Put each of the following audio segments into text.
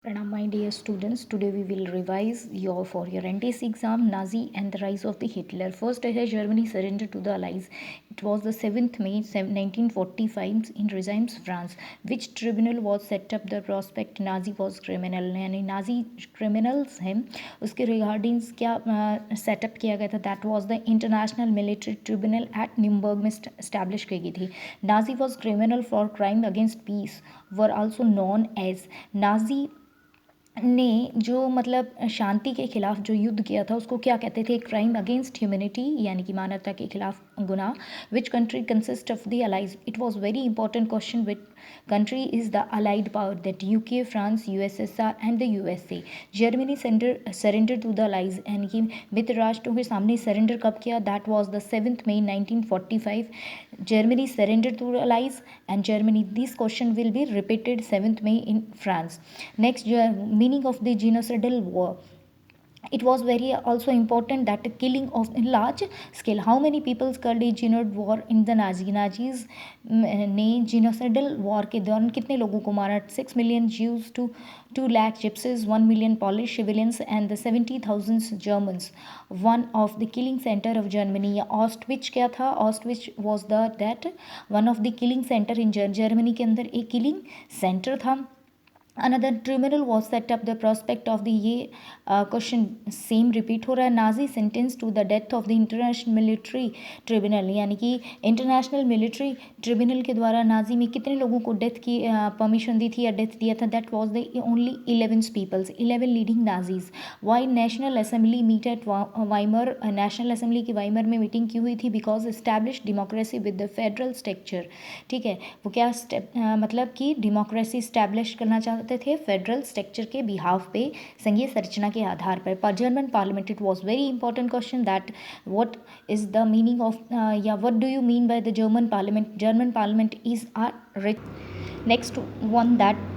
Pranam, my dear students. Today we will revise your NTSC exam, Nazi and the rise of the Hitler. First, Germany surrendered to the Allies. It was the 7th May 1945 in Reims, France. Which tribunal was set up the prospect Nazi was criminal? यानी Nazi criminals हैं उसके regardings क्या setup किया गया था? That was the international military Tribunal at Nuremberg में establish की गई थी. Nazi was criminal for crime against peace were also known as Nazi ने जो मतलब शांति के खिलाफ जो युद्ध किया था उसको क्या कहते थे? क्राइम अगेंस्ट ह्यूमैनिटी यानी कि मानवता के खिलाफ गुनाह. Which country consist of the allies? It was very important question. Which country is the allied power? That UK, France, USSR and the USA. Germany surrender to the allies यानी कि मित्र राष्ट्रों के सामने सरेंडर कब किया? That was the 7th May 1945. Germany surrendered to the Allies and Germany. This question will be repeated 7th May in France. Next, meaning of the genocidal war. It was very also important that the killing of in large scale. How many people killed in genocide war in the Nazis ने genocidal war के दौरान कितने लोगों को मारा? 6 million Jews, 2 lakh gypsies, 1 million Polish civilians and the 70,000 Germans. One of the killing center of Germany या Auschwitz क्या था? Auschwitz was the that one of the killing center in Germany के अंदर एक killing center था. Another tribunal was set up the prospect of the. ये question same repeat हो रहा है. Nazi sentence to the death of the international military tribunal यानी कि इंटरनेशनल मिलिट्री ट्रिब्यूनल के द्वारा नाजी में कितने लोगों को डेथ की परमिशन दी थी या डेथ दिया था? That was the only 11 peoples, 11 leading Nazis. Why national assembly meet at Weimar? National assembly की वाइमर में मीटिंग की हुई थी because establish democracy with the federal structure. ठीक है, वो क्या मतलब कि डेमोक्रेसी इस्टेब्लिश करना चाहते थे फेडरल स्ट्रक्चर के बिहाफ पे, संघीय संरचना के आधार पर. German parliament. It was very important question that what is the meaning of या what do you mean by the German parliament? German parliament is a Reich. Next one that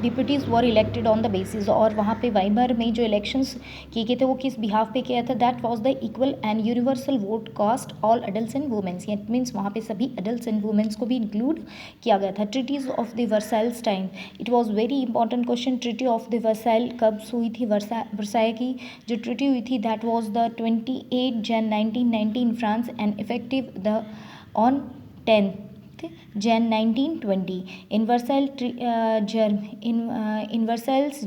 deputies were elected on the basis. और वहाँ पे Weimar में जो elections किए गए थे वो किस बिहाफ पे किया था? That was the equal and universal vote cast all adults and womens. It means वहाँ पे सभी अडल्ट्स एंड वुमेन्स को भी इंक्लूड किया गया था. Treaties of the Versailles time. It was very important question. Treaty of the Versailles कब हुई थी? वर्साई की जो ट्रीटी हुई थी that was the 28 Jan 1990 in France and effective the on 10th Jan 1920. In Versailles,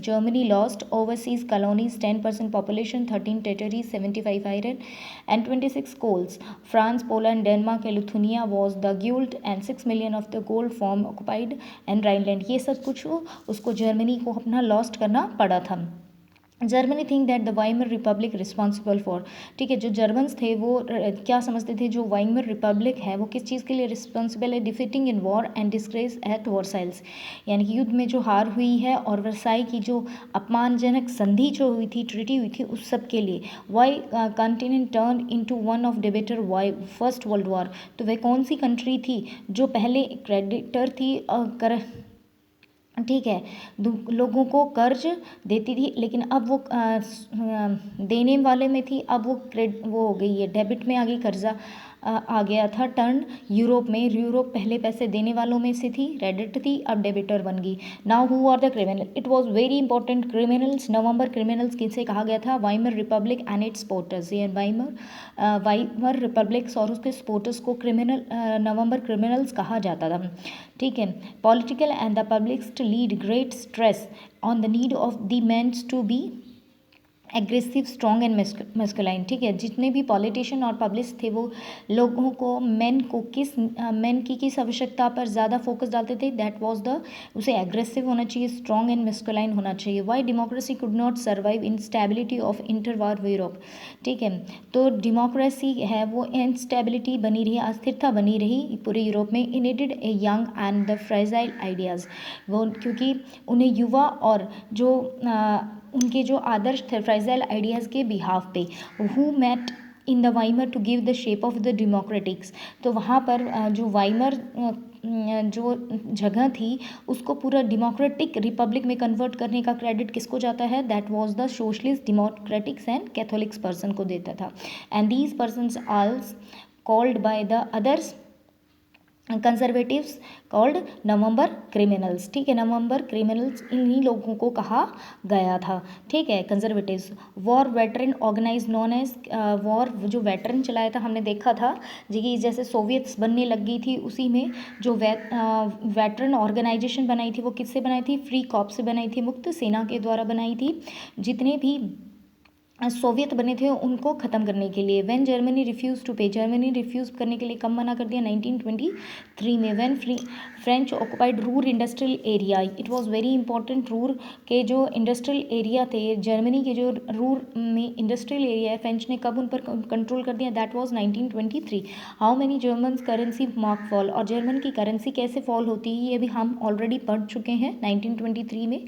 Germany lost overseas colonies 10% population, 13 territories, 75 iron and 26 coals. France, Poland, Denmark and Lithuania was the guilt and 6 million of the gold form occupied and Rhineland. ये सब कुछ उसको Germany को अपना lost करना पड़ा था. Germany think that the Weimar Republic responsible for. ठीक है, जो जर्मन्स थे वो क्या समझते थे? जो वाइमर रिपब्लिक है वो किस चीज़ के लिए रिस्पॉन्सिबल है? Defeating in war and disgrace at Versailles यानी कि युद्ध में जो हार हुई है और वर्साई की जो अपमानजनक संधि जो हुई थी, ट्रीटी हुई थी, उस सब के लिए. Why continent turn into one of debtor why first world war. तो वह कौन सी कंट्री थी जो पहले क्रेडिटर थी ठीक है, लोगों को कर्ज देती थी लेकिन अब वो देने वाले में थी. अब वो हो गई है डेबिट में आ गई, कर्जा आ गया था. टर्न यूरोप में. यूरोप पहले पैसे देने वालों में से थी, क्रेडिट थी, अब डेबिटर बन गई. Now who are the criminal? It was very important. Criminals November criminals किनसे कहा गया था? Weimar Republic and its supporters. ये वाइमर रिपब्लिक्स और उसके स्पोर्टर्स को क्रिमिनल नवंबर क्रिमिनल्स कहा जाता था. ठीक है. Political and the public lead great stress on the need of the mens to be aggressive, strong and masculine. ठीक है, जितने भी पॉलिटिशियन और पब्लिक थे वो लोगों को मेन की किस आवश्यकता पर ज़्यादा फोकस डालते थे? दैट वाज द उसे एग्रेसिव होना चाहिए, स्ट्रॉन्ग एंड मस्कुलाइन होना चाहिए. Why democracy could not survive in stability of interwar Europe. ठीक है, तो डेमोक्रेसी है वो इनस्टेबिलिटी बनी रही, अस्थिरता बनी रही पूरे यूरोप में. Indeed a young and the fragile ideas. वो क्योंकि उन्हें युवा और जो उनके जो आदर्श थे फ्राइजल आइडियाज़ के बिहाफ पे. Who met in the Weimar to give the shape of the democratics. तो वहाँ पर जो वाइमर जो जगह थी उसको पूरा डेमोक्रेटिक रिपब्लिक में कन्वर्ट करने का क्रेडिट किसको जाता है? That was the socialist, democratics and catholics person को देता था. And these persons also called by the others conservatives called November criminals, ठीक है, नवंबर क्रिमिनल्स इन्हीं लोगों को कहा गया था, ठीक है, conservatives. War veteran organise known as, war जो वेटरन चलाया था हमने देखा था जी कि जैसे सोवियत्स बनने लग गई थी उसी में जो वेटरन ऑर्गेनाइजेशन बनाई थी वो किससे बनाई थी, फ्री कॉप से बनाई थी, मुक्त सेना के द्वारा बनाई थी, जितने भी सोवियत बने थे उनको ख़त्म करने के लिए। व्हेन जर्मनी रिफ्यूज़ टू पे, जर्मनी रिफ्यूज़ करने के लिए कब मना कर दिया, 1923 में। When French occupied Ruhr industrial area, it was very important, Ruhr के जो इंडस्ट्रियल एरिया थे, जर्मनी के जो रूर में इंडस्ट्रियल एरिया है, फ्रेंच ने कब उन पर कंट्रोल कर दिया, that was 1923। How many German currency mark fall, और जर्मन की करेंसी कैसे फॉल होती है ये भी हम ऑलरेडी पढ़ चुके हैं 1923 में,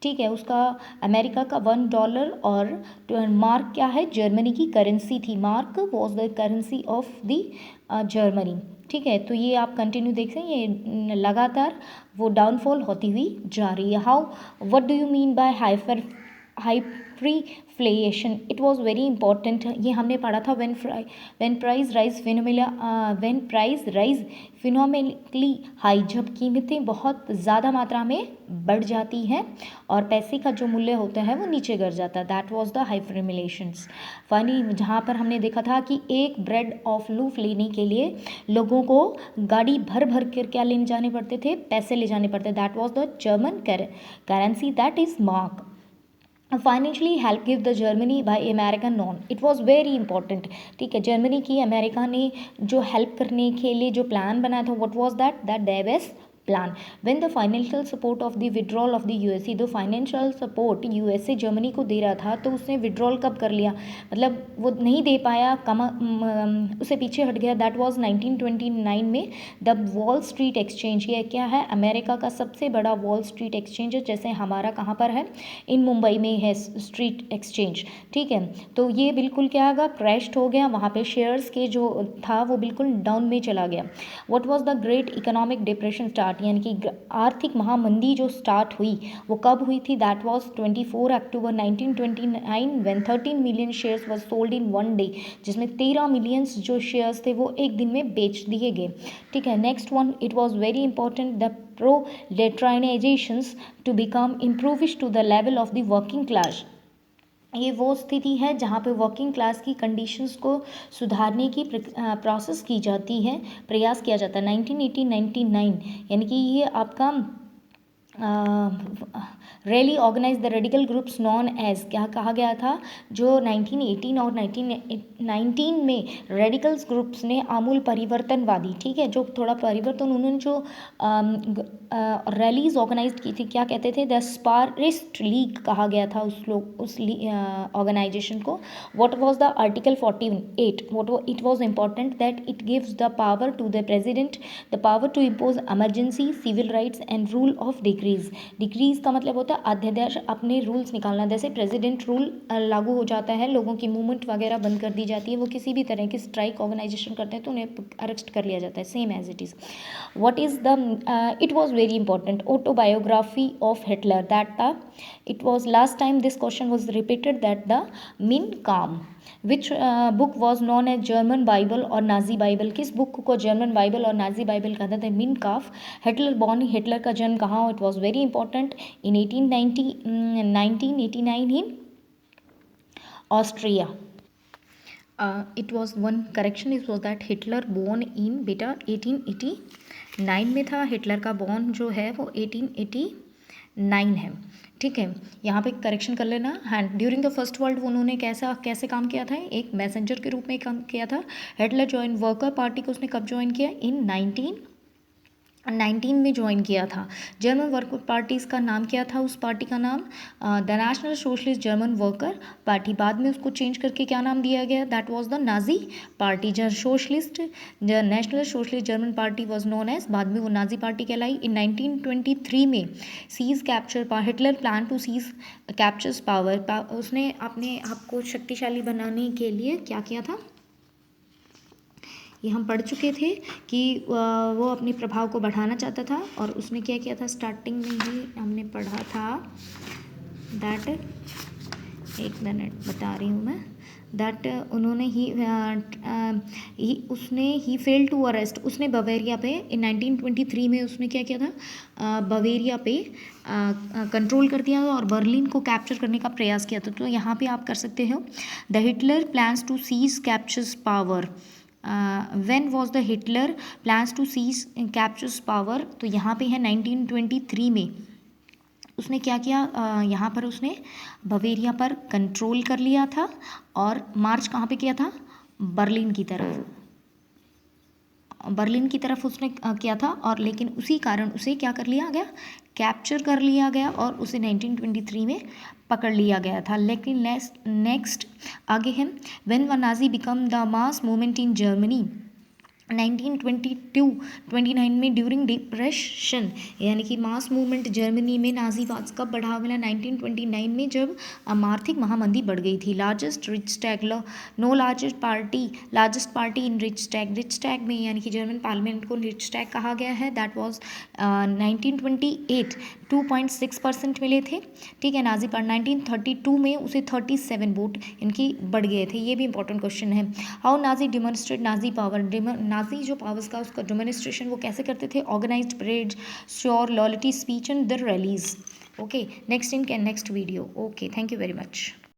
ठीक है। उसका अमेरिका का $1 और मार्क क्या है, जर्मनी की करेंसी थी, mark was the currency of the Germany, ठीक है। तो ये आप कंटिन्यू देख सकते हैं, ये लगातार वो डाउनफॉल होती हुई जा रही है। How, what do you mean by hyperinflation, it was very important, ये हमने पढ़ा था। When price rise phenomenally high, जब कीमतें बहुत ज़्यादा मात्रा में बढ़ जाती हैं और पैसे का जो मूल्य होता है वो नीचे गिर जाता है, दैट वाज द हाइपरफ्लेशंस। फाइनली जहाँ पर हमने देखा था कि एक ब्रेड ऑफ लूफ लेने के लिए लोगों को गाड़ी भर भर कर क्या लेने जाने पड़ते थे, पैसे ले जाने पड़ते, that was the German currency, that is mark. Financially help give the Germany bye American non, it was very important, ठीक है। जर्मनी की अमेरिका ने जो हेल्प करने के लिए जो प्लान बनाया था, what was that डेवेस plan. When the financial support of the withdrawal of the USA, जो फाइनेंशियल सपोर्ट यूएसए जर्मनी को दे रहा था तो उसने विड्रॉल कब कर लिया, मतलब वो नहीं दे पाया, उसे पीछे हट गया, दैट वाज 1929 में। द वॉल स्ट्रीट एक्सचेंज, ये क्या है, अमेरिका का सबसे बड़ा वॉल स्ट्रीट एक्सचेंज है, जैसे हमारा कहाँ पर है, इन मुंबई में है स्ट्रीट एक्सचेंज, ठीक है। तो ये बिल्कुल क्या होगा, क्रैश्ड हो गया, वहाँ पे शेयर्स के जो था वो बिल्कुल डाउन में चला गया। What was the great economic depression start, यानी कि आर्थिक महामंदी जो स्टार्ट हुई वो कब हुई थी, that was 24 October 1929 when 13 million shares was sold in one day, जिसमें 13 मिलियंस जो शेयर्स थे वो एक दिन में बेच दिए गए, ठीक है। Next one, it was very important, the proletarianisations to become impoverish to the level of the working class, ये वो स्थिति है जहाँ पे वर्किंग क्लास की कंडीशंस को सुधारने की प्रोसेस की जाती है, प्रयास किया जाता है। 1999 यानी कि ये आपका rally organise the radical groups known as, क्या कहा गया था, जो 1918 और 1919 में रेडिकल्स ग्रुप्स ने आमूल परिवर्तनवादी, ठीक है, जो थोड़ा परिवर्तन, उन्होंने जो रैलीज ऑर्गेनाइज की थी, क्या कहते थे, द स्पारिस्ट लीग कहा गया था उस ऑर्गेनाइजेशन को। What was the article 48, what it was important that it gives the power to the president, the power to impose emergency civil rights and rule of decrees का मतलब होता है अध्यादेश, अपने रूल्स निकालना, जैसे प्रेसिडेंट रूल लागू हो जाता है, लोगों की मूवमेंट वगैरह बंद कर दी जाती है, वो किसी भी तरह की स्ट्राइक ऑर्गेनाइजेशन करते हैं तो उन्हें अरेस्ट कर लिया जाता है, same as it is. What is the, it was very important, autobiography of Hitler, that the, it was last time this question was repeated, that the Mein Kampf, which book was known as German Bible और Nazi Bible, किस बुक को German Bible और Nazi Bible कहते थे, मिन काफ। Hitler born, Hitler का जन्म कहाँ, it was very important in 1989 in Austria. It was one correction, it was that Hitler born in, बेटा 1889 में था, हिटलर का बॉर्न जो है वो 1889 है, ठीक है। यहाँ पे करेक्शन कर लेना। Hand during the first world उन्होंने कैसे काम किया था, एक मैसेंजर के रूप में काम किया था। हिटलर ज्वाइन वर्कर पार्टी को उसने कब ज्वाइन किया, इन 1919 में ज्वाइन किया था। जर्मन वर्कर पार्टीज़ का नाम क्या था, उस पार्टी का नाम the national socialist German worker party, बाद में उसको चेंज करके क्या नाम दिया गया, that was the Nazi party. Socialist national socialist German party was known as, बाद में वो नाजी पार्टी कहलाई। इन 1923 में seize capture, Hitler plan to seize captures power, उसने अपने आप को शक्तिशाली बनाने के लिए क्या किया था, ये हम पढ़ चुके थे कि वो अपने प्रभाव को बढ़ाना चाहता था, और उसने क्या किया था, स्टार्टिंग में ही हमने पढ़ा था दैट, एक मिनट बता रही हूँ मैं, दैट उन्होंने ही फेल टू अरेस्ट, उसने बवेरिया पे इन 1923 में उसने क्या किया था, बवेरिया पे कंट्रोल कर दिया और बर्लिन को कैप्चर करने का प्रयास किया था। तो यहाँ पे आप कर सकते हो, the Hitler plans to seize captures power, when was the Hitler plans to seize captures power, तो यहाँ पे है 1923 में उसने क्या किया, यहाँ पर उसने बवेरिया पर कंट्रोल कर लिया था और मार्च कहाँ पे किया था, बर्लिन की तरफ, बर्लिन की तरफ उसने किया था। और लेकिन उसी कारण उसे क्या कर लिया गया, कैप्चर कर लिया गया और उसे 1923 में पकड़ लिया गया था। लेकिन नेक्स्ट आगे है, when the Nazi become the mass movement in Germany 1922-29 में ड्यूरिंग डिप्रेशन, यानी कि मास मूवमेंट जर्मनी में नाजीवाद कब बढ़ा मिला, 1929 में जब आर्थिक महामंदी बढ़ गई थी। Largest Reichstag no largest party in Reichstag में, यानी कि जर्मन पार्लियामेंट को रिच टैग कहा गया है। दैट वाज 1928 2.6% मिले थे, ठीक है। नाजी पर 1932 में उसे 37 वोट इनकी बढ़ गए थे। ये भी इंपॉर्टेंट क्वेश्चन है। How Nazi demonstrate Nazi power, Nazi जो पावर्स का उसका डेमोन्स्ट्रेशन वो कैसे करते थे, organised parade, sure loyalty speech and the rallies. Okay, next in next video. Okay, thank you very much.